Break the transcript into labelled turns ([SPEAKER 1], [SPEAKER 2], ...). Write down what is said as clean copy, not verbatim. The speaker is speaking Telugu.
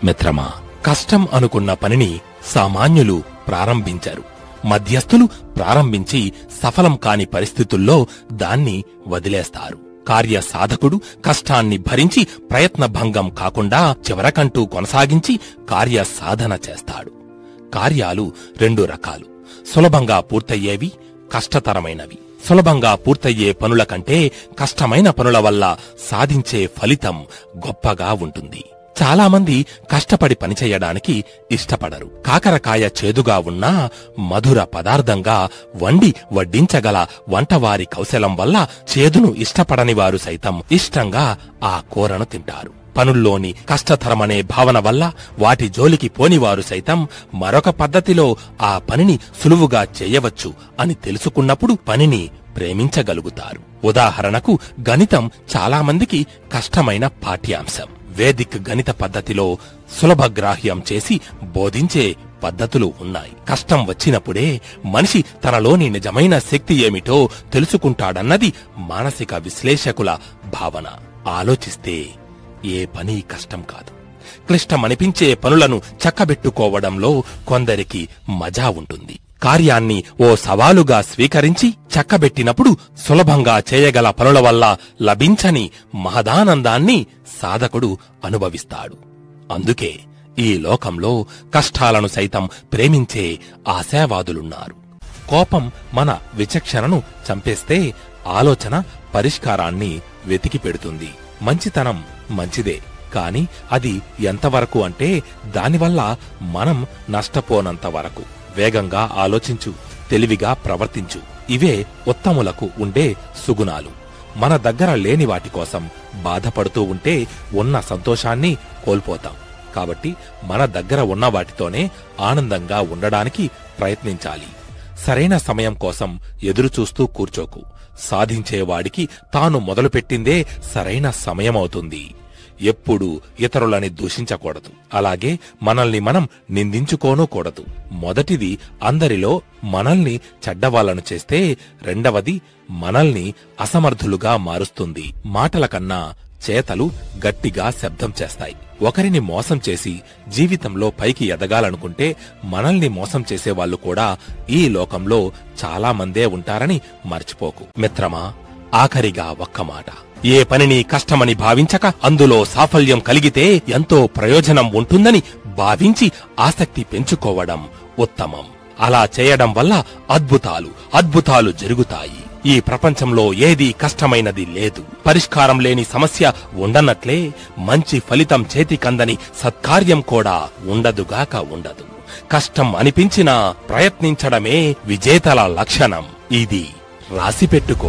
[SPEAKER 1] మిత్రమా, కష్టం అనుకున్న పనిని సామాన్యులు ప్రారంభించరు. మధ్యస్థులు ప్రారంభించి సఫలం కాని పరిస్థితుల్లో దాన్ని వదిలేస్తారు. కార్యసాధకుడు కష్టాన్ని భరించి ప్రయత్నభంగం కాకుండా చివరకంటూ కొనసాగించి కార్యసాధన చేస్తాడు. కార్యాలు రెండు రకాలు: సులభంగా పూర్తయ్యేవి, కష్టతరమైనవి. సులభంగా పూర్తయ్యే పనుల కంటే కష్టమైన పనుల వల్ల సాధించే ఫలితం గొప్పగా ఉంటుంది. చాలామంది కష్టపడి పనిచెయ్యడానికి ఇష్టపడరు. కాకరకాయ చేదుగా ఉన్నా మధుర పదార్థంగా వండి వడ్డించగల వంటవారి కౌశలం వల్ల చేదును ఇష్టపడని వారు సైతం ఇష్టంగా ఆ కూరను తింటారు. పనుల్లోని కష్టతరమనే భావన వల్ల వాటి జోలికి పోనివారు సైతం మరొక పద్ధతిలో ఆ పనిని సులువుగా చేయవచ్చు అని తెలుసుకున్నప్పుడు పనిని ప్రేమించగలుగుతారు. ఉదాహరణకు, గణితం చాలామందికి కష్టమైన పాఠ్యాంశం. వేదిక్ గణిత పద్ధతిలో సులభగ్రాహ్యం చేసి బోధించే పద్ధతులు ఉన్నాయి. కష్టం వచ్చినప్పుడే మనిషి తనలోని నిజమైన శక్తి ఏమిటో తెలుసుకుంటాడన్నది మానసిక విశ్లేషకుల భావన. ఆలోచిస్తే ఏ పని కష్టం కాదు. క్లిష్టమనిపించే పనులను చక్కబెట్టుకోవడంలో కొందరికి మజా ఉంటుంది. కార్యాన్ని ఓ సవాలుగా స్వీకరించి చక్కబెట్టినప్పుడు సులభంగా చేయగల పనుల వల్ల లభించని మహదానందాన్ని సాధకుడు అనుభవిస్తాడు. అందుకే ఈ లోకంలో కష్టాలను సైతం ప్రేమించే ఆశావాదులున్నారు. కోపం మన విచక్షణను చంపేస్తే ఆలోచన పరిష్కారాన్ని వెతికి పెడుతుంది. మంచితనం మంచిదే, కాని అది ఎంతవరకు అంటే దానివల్ల మనం నష్టపోనంత వరకు. వేగంగా ఆలోచించు, తెలివిగా ప్రవర్తించు. ఇవే ఉత్తములకు ఉండే సుగుణాలు. మన దగ్గర లేని వాటి కోసం బాధపడుతూ ఉంటే ఉన్న సంతోషాన్ని కోల్పోతాం. కాబట్టి మన దగ్గర ఉన్న వాటితోనే ఆనందంగా ఉండడానికి ప్రయత్నించాలి. సరైన సమయం కోసం ఎదురుచూస్తూ కూర్చోకు. సాధించేవాడికి తాను మొదలుపెట్టిందే సరైన సమయమవుతుంది. ఎప్పుడూ ఇతరులని దూషించకూడదు. అలాగే మనల్ని మనం నిందించుకోనూకూడదు. మొదటిది అందరిలో మనల్ని చెడ్డవాళ్లను చేస్తే, రెండవది మనల్ని అసమర్థులుగా మారుస్తుంది. మాటల కన్నా చేతలు గట్టిగా శబ్దం చేస్తాయి. ఒకరిని మోసం చేసి జీవితంలో పైకి ఎదగాలనుకుంటే మనల్ని మోసం చేసేవాళ్లు కూడా ఈ లోకంలో చాలా మందే ఉంటారని మర్చిపోకు. మిత్రమా, ఆఖరిగా ఒక్క మాట. ఏ పనిని కష్టమని భావించక అందులో సాఫల్యం కలిగితే ఎంతో ప్రయోజనం ఉంటుందని భావించి ఆసక్తి పెంచుకోవడం ఉత్తమం. అలా చేయడం వల్ల అద్భుతాలు జరుగుతాయి. ఈ ప్రపంచంలో ఏదీ కష్టమైనది లేదు. పరిష్కారం లేని సమస్య ఉండనట్లే మంచి ఫలితం చేతికందని సత్కార్యం కూడా ఉండదుగాక ఉండదు. కష్టం అనిపించినా ప్రయత్నించడమే విజేతల లక్షణం. ఇది రాసిపెట్టుకో.